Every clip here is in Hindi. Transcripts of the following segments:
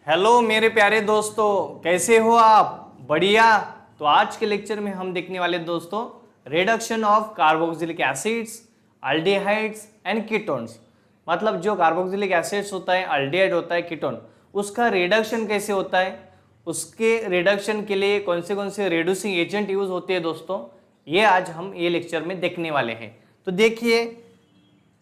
हेलो मेरे प्यारे दोस्तों, कैसे हो आप? बढ़िया। तो आज के लेक्चर में हम देखने वाले दोस्तों reduction of carboxylic acids, aldehydes and ketones. मतलब जो कार्बोक्सिलिक एसिड्स होता है, अल्डिहाइड होता है, कीटोन, उसका रिडक्शन कैसे होता है, उसके रिडक्शन के लिए कौन से रिड्यूसिंग एजेंट यूज होते हैं दोस्तों, ये आज हम ये लेक्चर में देखने वाले हैं। तो देखिए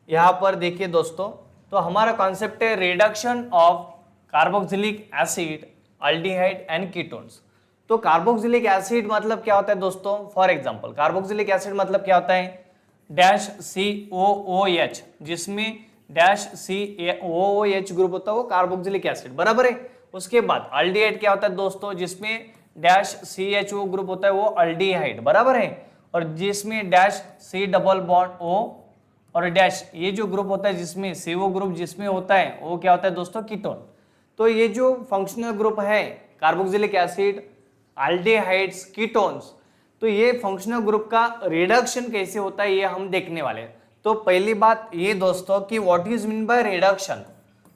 यहाँ पर देखिए दोस्तों, तो हमारा कॉन्सेप्ट है reduction of carboxylic acid, aldehyde and ketones. तो कार्बोक्सिलिक एसिड मतलब क्या होता है दोस्तों? फॉर एग्जांपल कार्बोक्सिलिक एसिड मतलब क्या होता है? डैश COOH, जिसमें डैश COOH ग्रुप होता है वो कार्बोक्सिलिक एसिड, बराबर है। उसके बाद अल्डिहाइड क्या होता है दोस्तों? जिसमें डैश CHO ग्रुप होता है वो अल्डिहाइड, बराबर है। और जिसमें dash C double bond O और डैश ये जो ग्रुप होता है जिसमें CO ग्रुप जिसमें होता है वो क्या होता है दोस्तों? कीटोन। तो ये जो फंक्शनल ग्रुप है कार्बोक्सिलिक एसिड, अल्डिहाइड्स, कीटोन्स, तो ये फंक्शनल ग्रुप का रिडक्शन कैसे होता है ये हम देखने वाले हैं। तो पहली बात ये दोस्तों कि what is mean by reduction.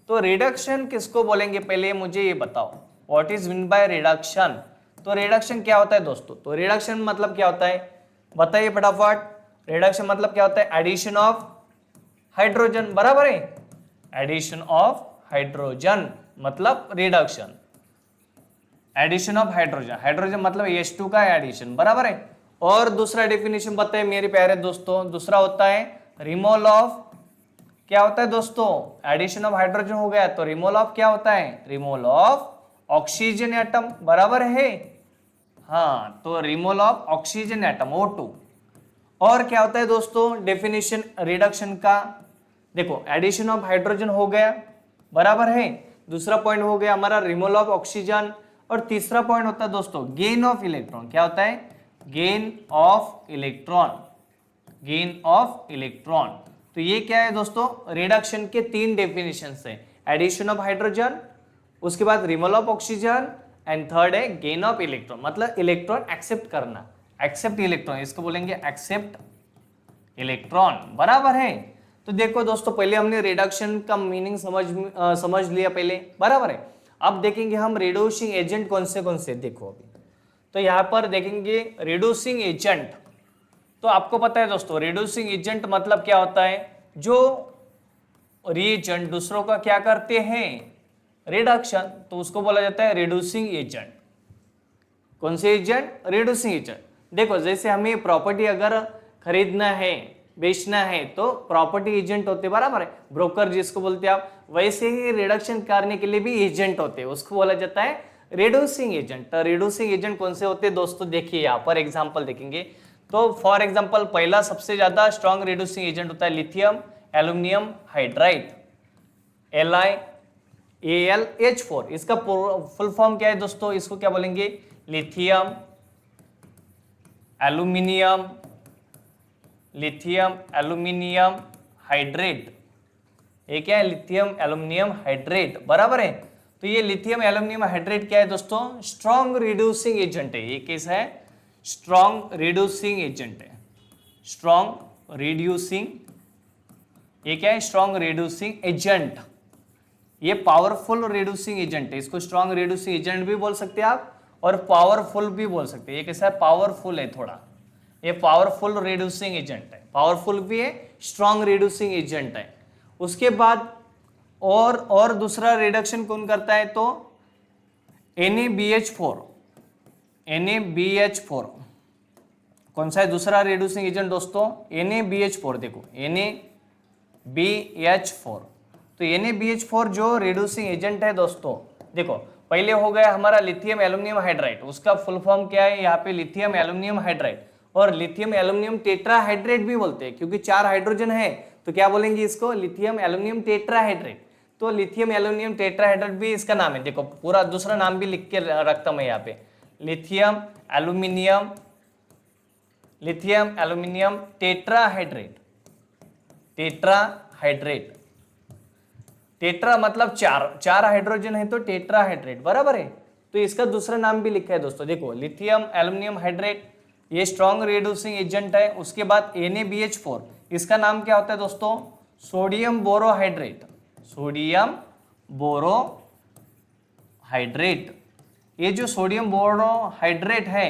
तो रिडक्शन किसको बोलेंगे, पहले मुझे ये बताओ, what is mean by reduction. तो रिडक्शन क्या होता है दोस्तों? तो रिडक्शन मतलब क्या होता है बताइए फटाफट। रिडक्शन मतलब क्या होता है? एडिशन ऑफ हाइड्रोजन, बराबर है। एडिशन ऑफ हाइड्रोजन मतलब reduction. Addition of hydrogen, hydrogen मतलब H2 का एडिशन, बराबर है। और दूसरा डेफिनेशन बताए मेरे प्यारे दोस्तों, दूसरा होता है रिमूवल ऑफ, क्या होता है दोस्तों? एडिशन ऑफ हाइड्रोजन हो गया तो रिमूवल ऑफ क्या होता है? रिमूवल ऑफ ऑक्सीजन एटम, बराबर है। हाँ, तो removal of oxygen atom O2। और क्या होता है दोस्तों डेफिनेशन रिडक्शन का? देखो एडिशन ऑफ हाइड्रोजन हो गया, बराबर है। दूसरा पॉइंट हो गया हमारा रिमूवल ऑफ ऑक्सीजन। और तीसरा पॉइंट होता है दोस्तों गेन ऑफ इलेक्ट्रॉन। क्या होता है? Gain of electron, gain of electron. तो ये क्या है दोस्तों? रिडक्शन के तीन डेफिनेशन है, एडिशन ऑफ हाइड्रोजन, उसके बाद removal of oxygen and third है गेन ऑफ इलेक्ट्रॉन, मतलब इलेक्ट्रॉन एक्सेप्ट करना, एक्सेप्ट इलेक्ट्रॉन, इसको बोलेंगे एक्सेप्ट इलेक्ट्रॉन, बराबर है। तो देखो दोस्तों पहले हमने रिडक्शन का मीनिंग समझ लिया पहले, बराबर है। अब देखेंगे हम रिड्यूसिंग एजेंट कौन से देखो अभी। तो यहां पर देखेंगे रिड्यूसिंग एजेंट। तो आपको पता है दोस्तों रिड्यूसिंग एजेंट मतलब क्या होता है? जो रिएजेंट दूसरों का क्या करते हैं? रिडक्शन, तो उसको बोला जाता है रिड्यूसिंग एजेंट। कौन से एजेंट? Reducing agent. देखो जैसे हमें प्रॉपर्टी अगर खरीदना है, बेचना है, तो प्रॉपर्टी एजेंट होते, बराबर है, ब्रोकर जिसको बोलते हैं आप। वैसे ही रिडक्शन करने के लिए भी एजेंट होते हैं, उसको बोला जाता है रिड्यूसिंग एजेंट। तो रिड्यूसिंग एजेंट कौन से होते हैं दोस्तों? देखिए यहाँ पर एग्जांपल देखेंगे। तो फॉर एग्जांपल पहला सबसे ज्यादा स्ट्रॉन्ग रिड्यूसिंग एजेंट होता है लिथियम एल्यूमिनियम हाइड्राइड, LiAlH4। इसका फुल फॉर्म क्या है दोस्तों? इसको क्या बोलेंगे? Lithium aluminium, lithium aluminium hydrate. ये क्या है? लिथियम एल्यूमिनियम हाइड्रेट, बराबर है। तो ये लिथियम एल्यूमिनियम हाइड्रेट क्या है दोस्तों? स्ट्रॉन्ग रिड्यूसिंग एजेंट है। ये कैसा है? स्ट्रॉन्ग रिड्यूसिंग एजेंट है, स्ट्रॉन्ग रिड्यूसिंग। ये क्या है? Strong reducing agent. ये पावरफुल रिड्यूसिंग एजेंट है, इसको स्ट्रॉन्ग रिड्यूसिंग एजेंट भी बोल सकते हैं आप और पावरफुल भी बोल सकते हैं। ये कैसा है? पावरफुल है थोड़ा, ये पावरफुल रिड्यूसिंग एजेंट है, पावरफुल भी है, स्ट्रॉन्ग रिड्यूसिंग एजेंट है। उसके बाद और दूसरा रिडक्शन कौन करता है? तो NaBH4, NaBH4 कौन सा है दूसरा रिड्यूसिंग एजेंट दोस्तों? NaBH4। देखो NaBH4, तो NaBH4 जो रिड्यूसिंग एजेंट है दोस्तों, देखो पहले हो गया हमारा लिथियम एल्यूमिनियम हाइड्राइड, उसका फुल फॉर्म क्या है? यहाँ पे लिथियम एल्यूमिनियम हाइड्राइड और लिथियम एल्यूमिनियम टेट्राहाइड्रेट भी बोलते हैं, क्योंकि 4 हाइड्रोजन है तो क्या बोलेंगे इसको? Lithium aluminium tetrahydrate. तो लिथियम एल्यूमिनियम टेट्राहाइड्रेट भी इसका नाम है। देखो पूरा दूसरा नाम भी लिख के रखता मैं यहाँ पे, lithium aluminium, lithium aluminium tetrahydrate, tetrahydrate. Tetra मतलब 4 हाइड्रोजन है तो टेट्राहाइड्रेट, बराबर है। तो इसका दूसरा नाम भी लिखा है दोस्तों, देखो लिथियम एल्यूमिनियम हाइड्रेट, ये स्ट्रॉन्ग रिड्यूसिंग एजेंट है। उसके बाद NaBH4, इसका नाम क्या होता है दोस्तों? Sodium borohydride, sodium borohydride. Hydride, ये जो सोडियम बोरोहाइड्रेट है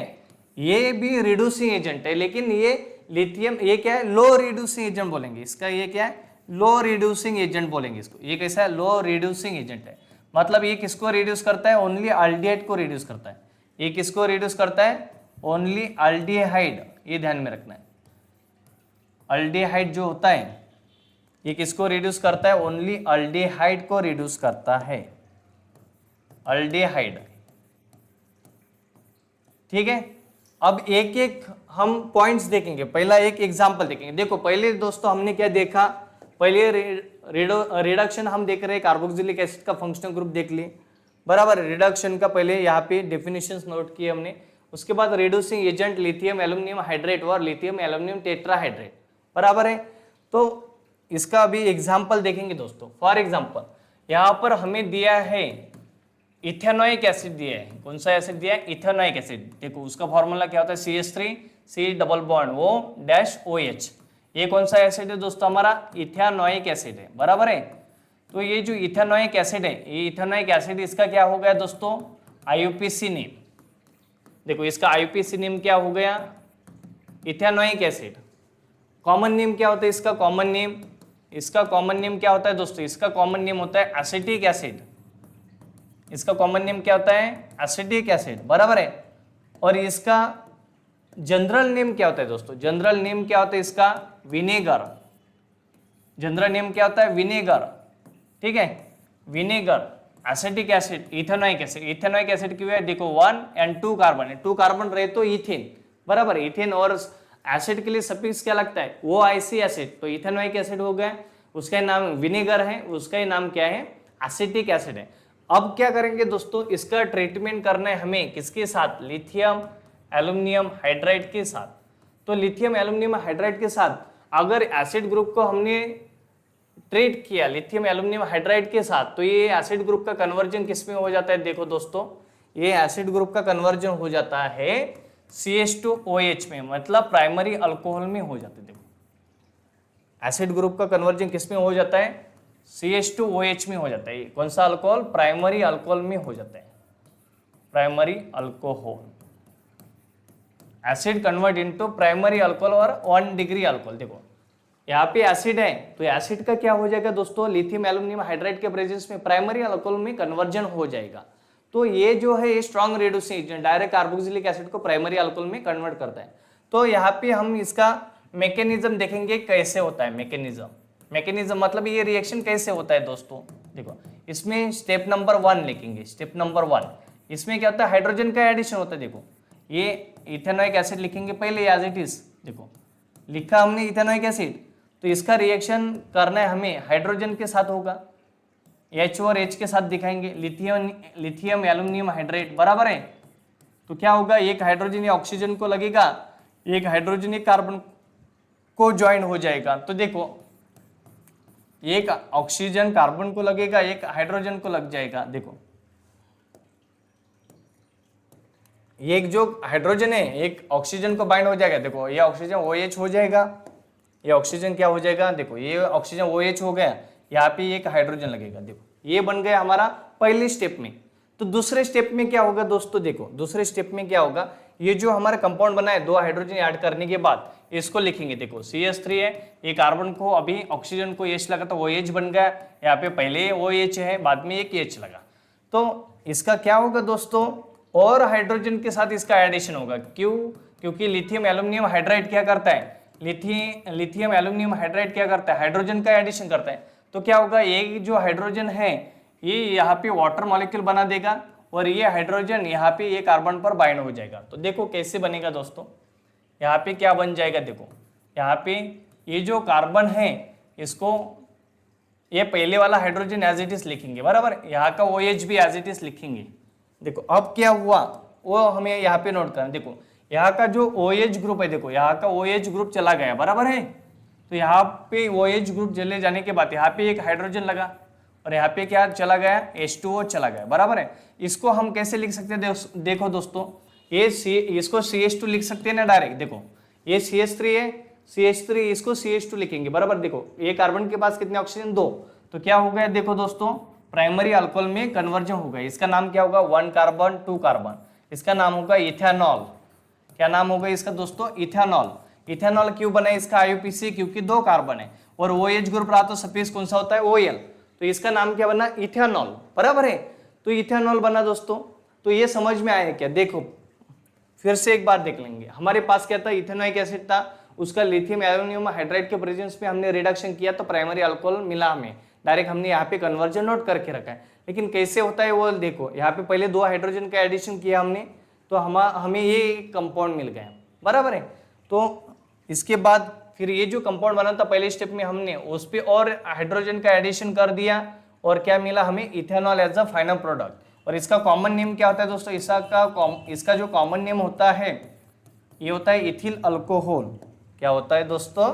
ये भी रिड्यूसिंग एजेंट है, लेकिन ये लिथियम, ये क्या है, लो रिड्यूसिंग एजेंट बोलेंगे इसका, ये क्या है, लो रिड्यूसिंग एजेंट बोलेंगे इसको। ये कैसा है, लो रिड्यूसिंग एजेंट है, मतलब ये किसको रिड्यूस करता है, ओनली एल्डिहाइड को रिड्यूस करता है। ये किसको रिड्यूस करता है, ओनली एल्डिहाइड, ये ध्यान में रखना है। एल्डिहाइड जो होता है ये किसको रिड्यूस करता है, ओनली एल्डिहाइड को रिड्यूस करता है, एल्डिहाइड। ठीक है, अब एक एक हम पॉइंट्स देखेंगे, पहला एक एग्जांपल देखेंगे। देखो पहले दोस्तों हमने क्या देखा, पहले रिडक्शन हम देख रहे हैं, कार्बोक्सिलिक एसिड का फंक्शनल ग्रुप देख लिए, बराबर। रिडक्शन का पहले यहाँ पे डेफिनेशंस नोट किए हमने, उसके बाद reducing agent lithium aluminium hydrate और लिथियम एल्यूमिनियम टेट्राहाइड्रेट, बराबर है। तो इसका अभी एग्जाम्पल देखेंगे दोस्तों। फॉर एग्जाम्पल यहाँ पर हमें दिया है इथेनोइक एसिड दिया है, कौन सा एसिड दिया है, इथेनोइक एसिड। देखो उसका फॉर्मूला क्या होता है, CH3 C double bond O-OH। ये कौन सा एसिड है दोस्तों, हमारा इथेनोइक एसिड है, बराबर है। तो ये जो इथेनोइक एसिड है, ये इथेनोइक एसिड इसका क्या हो गया दोस्तों, IUPAC नेम। देखो इसका IUPAC नेम क्या हो गया, इथेनोइक एसिड। कॉमन नेम क्या होता है इसका, कॉमन नेम, इसका कॉमन नेम क्या होता है दोस्तों, इसका कॉमन नेम होता है एसिटिक एसिड। इसका कॉमन नेम क्या होता है, एसिटिक एसिड, बराबर है। और इसका जनरल नेम क्या होता है दोस्तों, जनरल नेम क्या होता है इसका, विनेगर। जनरल नेम क्या होता है, विनेगर, ठीक है, vinegar. Acetic acid, ethanoic acid, ethanoic acid की वजह देखो 1 और 2 कार्बन है, 2 कार्बन रहे तो इथेन, बराबर। इथेन और एसिड के लिए सफिक्स क्या लगता है, OIC एसिड, तो इथेनोइक एसिड हो गया, उसका नाम विनेगर है, उसका ही नाम क्या है, एसिटिक एसिड है। अब क्या करेंगे दोस्तों, इसका ट्रीटमेंट करना है हमें किसके साथ, लिथियम एल्यूमिनियम हाइड्राइड के साथ। तो लिथियम एल्यूमिनियम हाइड्राइड के साथ अगर एसिड ग्रुप को हमने ट्रीट किया लिथियम एल्यूमिनियम हाइड्राइड के साथ, तो ये एसिड ग्रुप का कन्वर्जन किस में हो जाता है, देखो दोस्तों ये एसिड ग्रुप का कन्वर्जन हो जाता है CH2OH में, मतलब प्राइमरी अल्कोहल में हो जाता है। देखो एसिड ग्रुप का कन्वर्जन किस में हो जाता है, CH2OH में हो जाता है। कौन सा अल्कोहल, प्राइमरी अल्कोहल में हो जाता है, primary alcohol. Acid convert into primary alcohol और 1 डिग्री अल्कोहल। देखो यहाँ पे एसिड है, तो एसिड का क्या हो जाएगा दोस्तों, लिथियम एल्यूमिनियम हाइड्राइड के प्रेजेंस में प्राइमरी अल्कोहल में कन्वर्जन हो जाएगा। तो ये जो है ये strong reducing agent direct carboxylic acid को प्राइमरी अल्कोहल में कन्वर्ट करता है। तो यहाँ पे हम इसका मैकेनिज्म देखेंगे कैसे होता है, मैकेनिज्म मतलब ये रिएक्शन कैसे होता है दोस्तों। देखो इसमें स्टेप नंबर 1 लिखेंगे, स्टेप नंबर 1 इसमें क्या होता है, हाइड्रोजन का एडिशन होता है। देखो ये इथेनोइक एसिड लिखेंगे पहले एज इट इज, देखो लिखा हमने इथेनोइक एसिड, तो इसका रिएक्शन करना है हमें हाइड्रोजन के साथ होगा, H और H के साथ दिखाएंगे, लिथियम एल्यूमिनियम हाइड्रेट, बराबर है। तो क्या होगा, एक हाइड्रोजन या ऑक्सीजन को लगेगा, एक हाइड्रोजन एक कार्बन को ज्वाइन हो जाएगा। तो देखो एक ऑक्सीजन कार्बन को लगेगा, एक हाइड्रोजन को लग जाएगा। देखो एक जो हाइड्रोजन है एक ऑक्सीजन को बाइंड हो जाएगा, देखो ये ऑक्सीजन OH हो जाएगा, ये ऑक्सीजन क्या हो जाएगा, देखो ये ऑक्सीजन OH हो गया, यहाँ पे एक हाइड्रोजन लगेगा। देखो ये बन गया हमारा पहले स्टेप में। तो दूसरे स्टेप में क्या होगा दोस्तों, देखो दूसरे स्टेप में क्या होगा, ये जो हमारा कंपाउंड बना है 2 हाइड्रोजन ऐड करने के बाद इसको लिखेंगे। देखो CH3 है, ये कार्बन को अभी ऑक्सीजन को H लगा तो OH बन गया, यहाँ पे पहले OH है बाद में एक H लगा। तो इसका क्या होगा दोस्तों, और हाइड्रोजन के साथ इसका एडिशन होगा। क्यों, क्योंकि लिथियम एल्यूमिनियम हाइड्राइड क्या करता है, लिथियम एल्यूमिनियम हाइड्राइड क्या करता है, हाइड्रोजन का एडिशन करता है। तो क्या होगा, ये जो हाइड्रोजन है ये यहाँ पे वाटर मॉलिक्यूल बना देगा और ये हाइड्रोजन यहाँ पे ये कार्बन पर बाइंड हो जाएगा। तो देखो कैसे बनेगा दोस्तों, यहाँ पे क्या बन जाएगा, देखो यहाँ पे ये जो कार्बन है इसको ये पहले वाला हाइड्रोजन एज इट इज लिखेंगे, बराबर, यहाँ का OH भी एज इट इज लिखेंगे। देखो अब क्या हुआ वो हमें यहाँ पे नोट करना। देखो यहाँ का जो OH ग्रुप है, देखो यहाँ का OH ग्रुप चला गया, बराबर है। तो यहाँ पे OH ग्रुप चले जाने के बाद यहाँ पे एक हाइड्रोजन लगा और यहाँ पे क्या चला गया, H2O चला गया, बराबर है। इसको हम कैसे लिख सकते हैं, देखो दोस्तों ये इसको CH2 लिख सकते हैं ना डायरेक्ट। देखो ये CH3 है, CH3 इसको CH2 लिखेंगे, बराबर। देखो ये कार्बन के पास कितने ऑक्सीजन, 2, तो क्या हो गया देखो दोस्तों प्राइमरी अल्कोहल में कन्वर्जन होगा, इसका नाम क्या होगा, 1 कार्बन 2 कार्बन, इसका नाम होगा इथेनॉल। क्या नाम होगा इसका दोस्तों, इथेनॉल। इथेनॉल क्यों बना इसका आईयूपीसी, क्योंकि 2 कार्बन है और OH ग्रुप रहा तो सफिक्स कौन सा होता है, OL, तो इसका नाम क्या बना, इथेनॉल, बराबर है। तो इथेनॉल बना दोस्तों। तो ये समझ में आया क्या, देखो फिर से एक बार देख लेंगे। हमारे पास क्या था, इथेनोइक एसिड था, उसका लिथियम एल्यूमिनियम हाइड्राइड के प्रेजेंस में हमने रिडक्शन किया तो प्राइमरी अल्कोहल मिला हमें, डायरेक्ट हमने यहाँ पे कन्वर्जन नोट करके रखा है। लेकिन कैसे होता है वो देखो, यहाँ पे पहले 2 हाइड्रोजन का एडिशन किया हमने तो हमें ये कंपाउंड मिल गया, बराबर है। तो इसके बाद फिर ये जो कंपाउंड बना था पहले स्टेप में हमने उस पर और हाइड्रोजन का एडिशन कर दिया और क्या मिला हमें, ethanol as a final product. और इसका कॉमन नेम क्या होता है दोस्तों, इसका जो कॉमन नेम होता है ये होता है इथिल अल्कोहल। क्या होता है दोस्तों,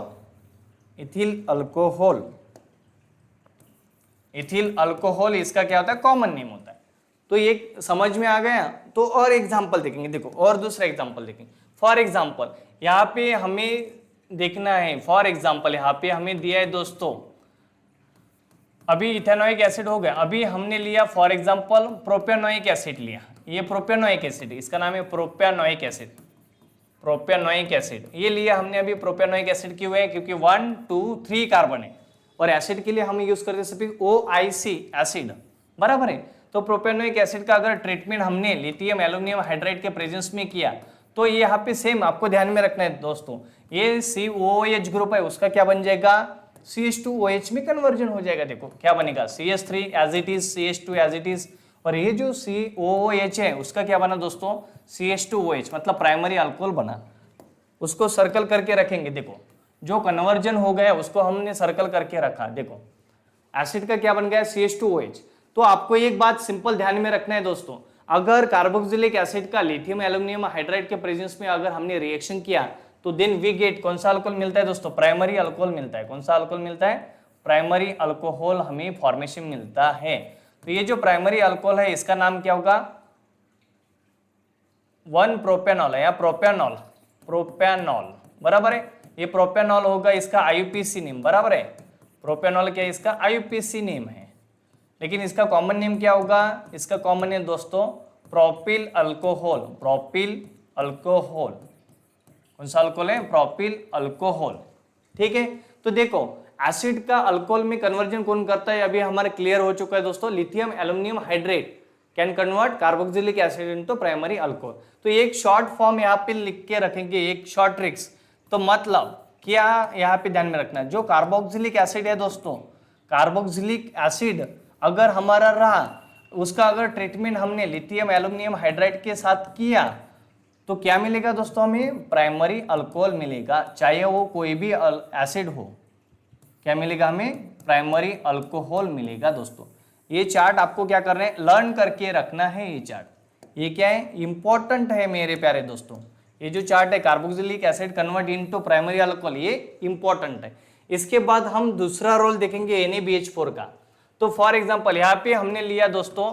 इथिल अल्कोहल। इथिल अल्कोहल इसका क्या होता है, कॉमन नेम होता है। तो ये समझ में आ गया। तो और एग्जांपल देखेंगे, देखो और दूसरा एग्जांपल देखेंगे। फॉर एग्जांपल यहाँ पे हमें देखना है, फॉर एग्जांपल यहाँ पे हमें दिया है दोस्तों, अभी इथेनोइक एसिड हो गया, अभी हमने लिया फॉर एग्जांपल प्रोपेनोइक एसिड लिया, ये प्रोपेनोइक एसिड, इसका नाम है प्रोपेनोइक एसिड। प्रोपेनोइक एसिड ये लिया हमने अभी। प्रोपेनोइक एसिड क्यों है, क्योंकि 1 2 3 कार्बन है और एसिड के लिए हम यूज करते हैं सफिक्स OIC एसिड, बराबर है। तो प्रोपेनोइक एसिड का अगर ट्रीटमेंट हमने लिथियम एल्यूमिनियम हाइड्राइड के प्रेजेंस में किया तो ये यहाँ पे सेम आपको ध्यान में रखना है दोस्तों, ये COOH ग्रुप है उसका क्या बन जाएगा, CH2OH में कन्वर्जन हो जाएगा। देखो क्या बनेगा, CH3 as it is, CH2 as it is, और ये जो COOH है उसका क्या बना दोस्तों, CH2OH, मतलब प्राइमरी अल्कोहल बना। उसको सर्कल करके रखेंगे, देखो जो कन्वर्जन हो गया उसको हमने सर्कल करके रखा। देखो एसिड का क्या बन गया, CH2OH। तो आपको एक बात सिंपल ध्यान में रखना है दोस्तों, अगर कार्बोक्सिलिक एसिड का लिथियम एल्यूमिनियम हाइड्राइड के प्रेजेंस में अगर हमने रिएक्शन किया तो देन वी गेट कौन सा अल्कोहल मिलता है दोस्तों, प्राइमरी अल्कोहल मिलता है। कौन सा अल्कोहल मिलता है, प्राइमरी अल्कोहल हमें फॉर्मेशन मिलता है। तो ये जो प्राइमरी अल्कोहल है इसका नाम क्या होगा, 1 प्रोपेनॉल है या प्रोपेनॉल, प्रोपेनॉल, बराबर है। ये प्रोपेनॉल होगा, इसका आईयूपीसी नेम, बराबर है। प्रोपेनॉल क्या है, इसका आईयूपीसी नेम है। लेकिन इसका कॉमन नेम क्या होगा, इसका कॉमन नेम दोस्तों प्रोपिल अल्कोहल। प्रोपिल अल्कोहल, कौन सा अल्कोहल है, प्रोपिल अल्कोहल, ठीक है। तो देखो एसिड का अल्कोहल में कन्वर्जन कौन करता है, अभी हमारा क्लियर हो चुका है दोस्तों, lithium aluminium hydrate can convert carboxylic acid into primary alcohol. तो एक शॉर्ट फॉर्म यहाँ पे लिख के रखेंगे, एक शॉर्ट ट्रिक्स। तो मतलब क्या यहाँ पे ध्यान में रखना है, जो कार्बोक्सिलिक एसिड है दोस्तों, कार्बोक्सिलिक एसिड अगर हमारा रहा, उसका अगर ट्रीटमेंट हमने लिथियम एल्यूमिनियम हाइड्राइड के साथ किया तो क्या मिलेगा दोस्तों, हमें प्राइमरी अल्कोहल मिलेगा, चाहे वो कोई भी एसिड हो। क्या मिलेगा हमें, प्राइमरी अल्कोहल मिलेगा दोस्तों। ये चार्ट आपको क्या करना है, लर्न करके रखना है। ये चार्ट ये क्या है, इंपॉर्टेंट है मेरे प्यारे दोस्तों। ये जो चार्ट है carboxylic acid convert into primary alcohol, ये इंपॉर्टेंट है। इसके बाद हम दूसरा रोल देखेंगे NaBH4 का। तो फॉर एग्जांपल यहाँ पे हमने लिया दोस्तों,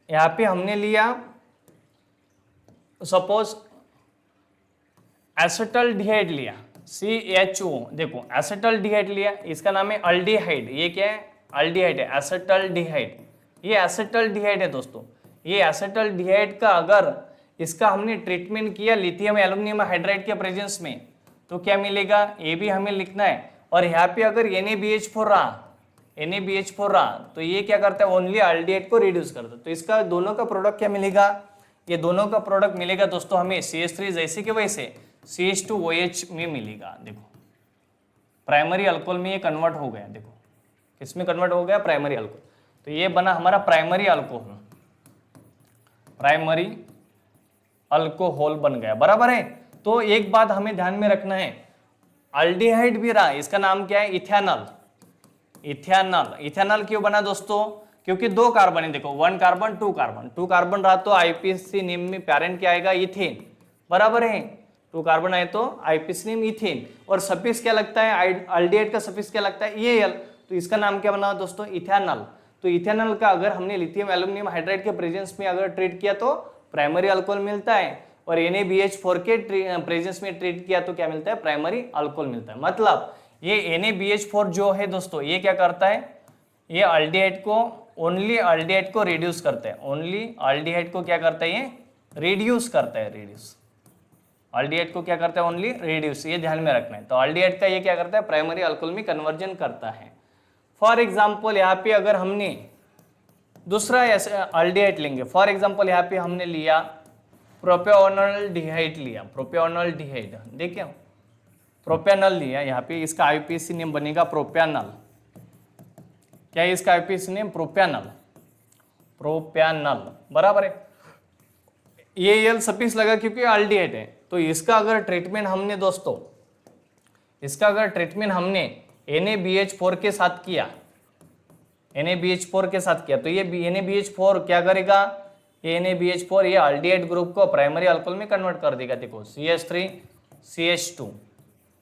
यहाँ पे हमने लिया सपोज एसिटल्डिहाइड लिया, CHO, देखो एसिटल्डिहाइड लिया, इसका नाम है अल्डिहाइड। ये क्या है, अल्डिहाइड है, एसिटल्डिहाइड। ये एसिटल्डिहाइड है दोस्तों। ये एसिटल्डिहाइड का अगर इसका हमने ट्रीटमेंट किया लिथियम एल्यूमिनियम हाइड्राइड के प्रेजेंस में तो क्या मिलेगा, ये भी हमें लिखना है। और यहाँ पे अगर NaBH4 रहा तो ये क्या करता है, ओनली अल्डिहाइड को रिड्यूस करता है। तो इसका दोनों का प्रोडक्ट क्या मिलेगा, ये दोनों का प्रोडक्ट मिलेगा दोस्तों हमें CH3 जैसे कि वैसे CH2OH में मिलेगा। देखो प्राइमरी अल्कोहल में ये कन्वर्ट हो गया, देखो किसमें कन्वर्ट हो गया, प्राइमरी अल्कोहल। तो ये बना हमारा प्राइमरी अल्कोहल, प्राइमरी अल्कोहल बन गया, बराबर है। तो एक बात हमें ध्यान में रखना है, अल्डिहाइड भी रहा, इसका नाम क्या है, इथेनॉल। इथेनॉल, इथेनॉल क्यों बना दोस्तों, क्योंकि 2 कार्बन है। देखो 1 कार्बन 2 कार्बन, 2 कार्बन रहा तो आईपीसी नेम में पैरेंट क्या आएगा, इथेन, बराबर है। 2 कार्बन आए तो आईपीसी नेम इथेन, और सफिक्स क्या लगता है, अल्डिहाइड का सफिक्स क्या लगता है, EAL। तो इसका नाम क्या बना दोस्तों, इथेनॉल। तो इथेनॉल का अगर हमने लिथियम एल्यूमिनियम हाइड्राइड के प्रेजेंस में अगर ट्रीट किया तो प्राइमरी अल्कोहल मिलता है, और NaBH4 के प्रेजेंस में ट्रीट किया तो क्या मिलता है, प्राइमरी अल्कोहल मिलता है। मतलब ये NaBH4 जो है दोस्तों, ये क्या करता है, ये अल्डिहाइड को ओनली अल्डिहाइड को रिड्यूस करते हैं, ओनली अल्डिहाइड को क्या करता है ये रिड्यूस करता है, रिड्यूस अल्डिहाइड को क्या करता है ओनली रिड्यूस, ये ध्यान में रखना है। तो अल्डिहाइड का ये क्या करता है प्राइमरी अल्कोहल में कन्वर्जन करता है। फॉर एग्जाम्पल यहाँ पे अगर हमने दूसरा ऐसे अल्डिहाइड लेंगे, फॉर एग्जाम्पल यहाँ पे हमने लिया प्रोपेनॉल्डिहाइड लिया, प्रोपेनॉल्डिहाइड देखिए प्रोपेनॉल लिया, यहाँ पे इसका आईपीसी नेम बनेगा प्रोपेनॉल। क्या है इसका आईपीसी नेम प्रोपेनॉल, प्रोपेनॉल बराबर है। ये एल सफिक्स लगा क्योंकि अल्डिहाइड है। तो इसका अगर ट्रीटमेंट हमने दोस्तों, इसका अगर ट्रीटमेंट हमने NaBH4 के साथ किया, NaBH4 के साथ किया, तो ये NaBH4 क्या करेगा, ये NaBH4 ये अल्डिहाइड ग्रुप को प्राइमरी अल्कोहल में कन्वर्ट कर देगा। देखो CH3 CH2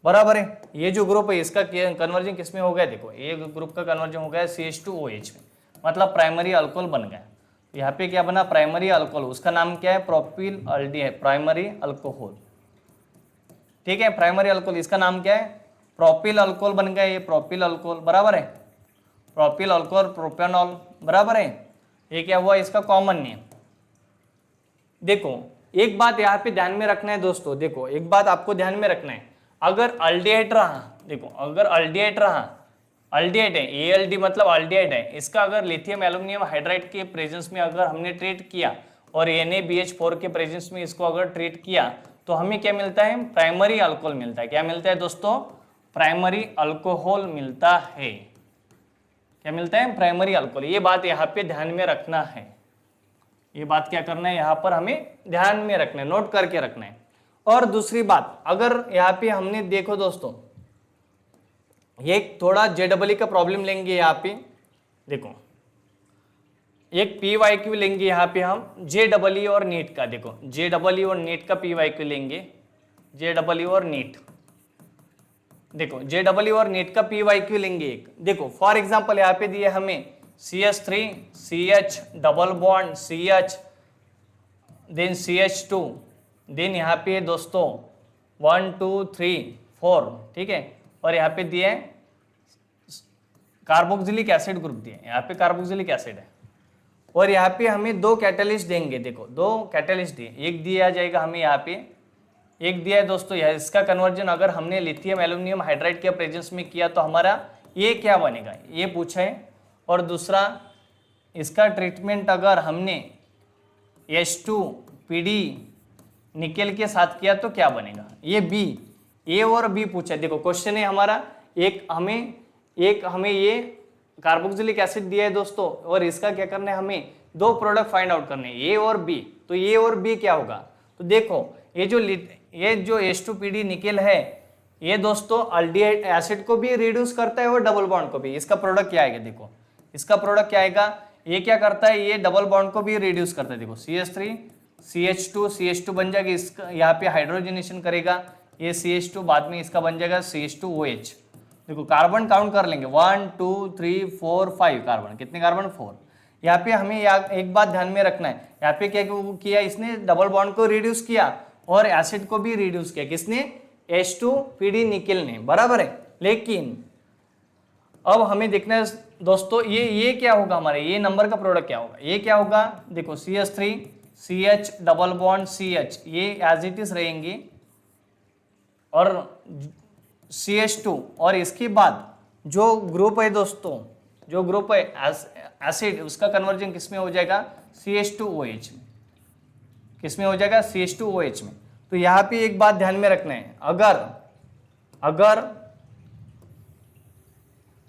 बराबर है। ये जो ग्रुप है इसका कन्वर्जन किस में हो गया, देखो ये ग्रुप का कन्वर्जन हो गया CH2OH में, मतलब प्राइमरी अल्कोहल बन गया। यहाँ पे क्या बना प्राइमरी अल्कोहल, उसका नाम क्या है प्रोपिल अल्डिहाइड, प्राइमरी अल्कोहल। ठीक है, प्राइमरी अल्कोहल इसका नाम क्या है प्रोपिल अल्कोहल बन गया, ये प्रोपिल अल्कोहल बराबर है, प्रोपिल अल्कोहल प्रोपेनॉल बराबर है। ये क्या हुआ इसका कॉमन नेम। देखो एक बात यहाँ पे ध्यान में रखना है दोस्तों, देखो एक बात आपको ध्यान में रखना है, अगर अल्डिहाइड रहा, देखो अगर अल्डिहाइड रहा, अल्डिहाइड है ALD मतलब अल्डिहाइड है, इसका अगर लिथियम एल्यूमिनियम हाइड्राइड के प्रेजेंस में अगर हमने ट्रीट किया और NaBH4 के प्रेजेंस में इसको अगर ट्रीट किया तो हमें क्या मिलता है प्राइमरी अल्कोहल मिलता है। क्या मिलता है दोस्तों प्राइमरी अल्कोहल मिलता है। क्या मिलता है प्राइमरी अल्कोहल। ये बात यहाँ पे ध्यान में रखना है, ये बात क्या करना है यहाँ पर हमें ध्यान में रखना है, नोट करके रखना है। और दूसरी बात अगर यहाँ पे हमने देखो दोस्तों, ये थोड़ा JEE का प्रॉब्लम लेंगे यहाँ पे, देखो एक PYQ लेंगे यहाँ पे हम JEE और नीट का, देखो JEE और नीट का PYQ लेंगे, JEE और नीट, देखो JEE और नीट का PYQ लेंगे एक। देखो फॉर एग्जांपल यहाँ पे दिए हमें CH3 CH double bond CH then CH2 then यहाँ पे दोस्तों 1 2 3 4 ठीक है, और यहाँ पे दिए कार्बोक्सिलिक एसिड ग्रुप दिए, यहाँ पे कार्बोक्सिलिक एसिड है, और यहाँ पे हमें दो कैटलिस्ट देंगे। देखो दो कैटलिस्ट दिए, एक दिया जाएगा हमें यहाँ पे, एक दिया है दोस्तों यह, इसका कन्वर्जन अगर हमने लिथियम एल्यूमिनियम हाइड्राइड के प्रेजेंस में किया तो हमारा ये क्या बनेगा ये पूछा है। और दूसरा इसका ट्रीटमेंट अगर हमने H2PD निकेल के साथ किया तो क्या बनेगा, ये बी, ए और बी पूछा है। देखो क्वेश्चन है हमारा, एक हमें ये कार्बोक्सिलिक एसिड दिया है दोस्तों, और इसका क्या करना है हमें दो प्रोडक्ट फाइंड आउट करने हैं ए और बी। तो ए और बी क्या होगा, तो देखो ये जो H2PD निकेल है ये दोस्तों अल्डिहाइड एसिड को भी रिड्यूस करता है और डबल बॉन्ड को भी। इसका प्रोडक्ट क्या आएगा, देखो इसका प्रोडक्ट क्या आएगा, ये क्या करता है ये डबल बॉन्ड को भी रिड्यूस करता है। देखो CH3 CH2 बन जाएगा, इसका यहाँ पे हाइड्रोजनेशन करेगा, ये CH2 बाद में इसका बन जाएगा CH2OH। देखो कार्बन काउंट कर लेंगे 1 2 3 4 5 कार्बन, कितने कार्बन 4। यहाँ पे हमें एक बात ध्यान में रखना है, यहाँ पे क्या किया इसने डबल बॉन्ड को रिड्यूस किया और एसिड को भी रिड्यूस किया, किसने H2PD निकेल ने, बराबर है। लेकिन अब हमें देखना है दोस्तों ये क्या होगा हमारे, ये नंबर का प्रोडक्ट क्या होगा, ये क्या होगा, देखो CH3 CH double bond CH ये एज इट इज रहेंगे, और CH2 और इसके बाद जो ग्रुप है दोस्तों, जो ग्रुप है एसिड उसका कन्वर्जन किसमें हो जाएगा CH2OH में, किसमें हो जाएगा CH2OH में। तो यहाँ पे एक बात ध्यान में रखना है,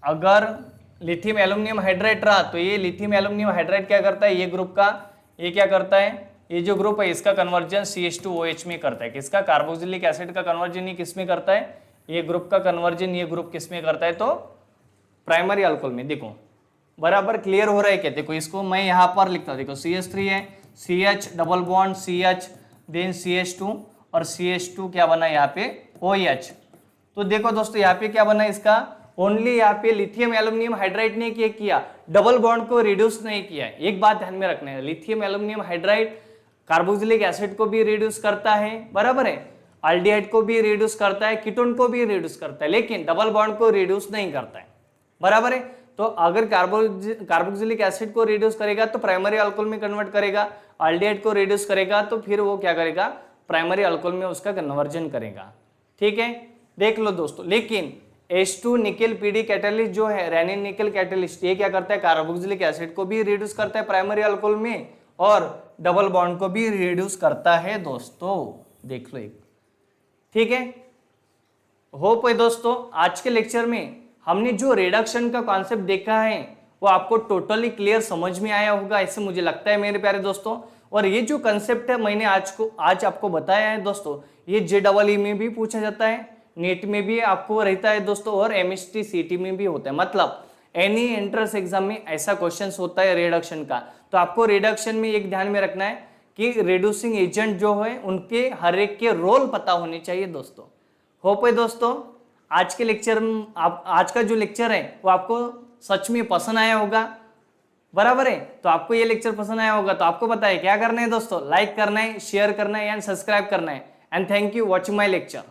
अगर लिथियम एल्यूमिनियम हाइड्राइड रहा तो ये लिथियम एल्यूमिनियम हाइड्राइड क्या करता है, ये ग्रुप का ये क्या करता है, ये जो ग्रुप है इसका कन्वर्जन CH2OH में करता है, किसका कार्बोक्सिलिक एसिड का कन्वर्जन ये किसमें करता है, ये ग्रुप का कन्वर्जन ये ग्रुप किसमें करता है, तो प्राइमरी अल्कोहल में। देखो बराबर क्लियर हो रहा है क्या, देखो इसको मैं यहाँ पर लिखता हूँ, देखो CH3 है CH double bond CH then CH2 और CH2 क्या बना यहाँ पे OH। तो देखो दोस्तों यहाँ पे क्या बना इसका, ओनली यहाँ पे लिथियम एल्यूमिनियम हाइड्राइड ने क्या किया, डबल बॉन्ड को रिड्यूस नहीं किया। एक बात ध्यान में रखना है, lithium aluminium hydride carboxylic acid को भी रिड्यूस करता है, बराबर है, अल्डिहाइड को भी रिड्यूस करता है, कीटोन को भी रिड्यूस करता है, लेकिन डबल बॉन्ड को रिड्यूस नहीं करता है, बराबर है। तो अगर कार्बोक्सिलिक एसिड को रिड्यूस करेगा तो प्राइमरी अल्कोहल में कन्वर्ट करेगा, एल्डिहाइड को रिड्यूस करेगा तो फिर वो क्या करेगा, प्राइमरी अल्कोहल में उसका कन्वर्जन करेगा। ठीक है, देख लो दोस्तों। लेकिन H2 निकेल पीडी कैटालिस्ट जो है, रेनिन निकेल कैटालिस्ट, ये क्या करता है, कार्बोक्सिलिक एसिड को भी रिड्यूस करता है प्राइमरी अल्कोहल में और डबल बॉन्ड को भी रिड्यूस करता है दोस्तों, देख लो एक। ठीक है, होप है दोस्तों आज के लेक्चर में हमने जो रिडक्शन का कॉन्सेप्ट देखा है वो आपको टोटली क्लियर समझ में आया होगा, ऐसे मुझे लगता है मेरे प्यारे दोस्तों। और ये जो कंसेप्ट है मैंने आज आपको बताया है दोस्तों, ये JEE में भी पूछा जाता है, नीट में भी आपको रहता है दोस्तों, और MST CT में भी होता है। मतलब एनी एंट्रेंस एग्जाम में ऐसा क्वेश्चन होता है रिडक्शन का। तो आपको रिडक्शन में एक ध्यान में रखना है कि रिड्यूसिंग एजेंट जो है उनके हर एक के रोल पता होने चाहिए दोस्तों। होप है दोस्तों आज के लेक्चर में आज का जो लेक्चर है वो आपको सच में पसंद आया होगा, बराबर है। तो आपको ये लेक्चर पसंद आया होगा तो आपको पता है क्या करना है दोस्तों, लाइक करना है, शेयर करना है एंड सब्सक्राइब करना है। And thank you watching my lecture.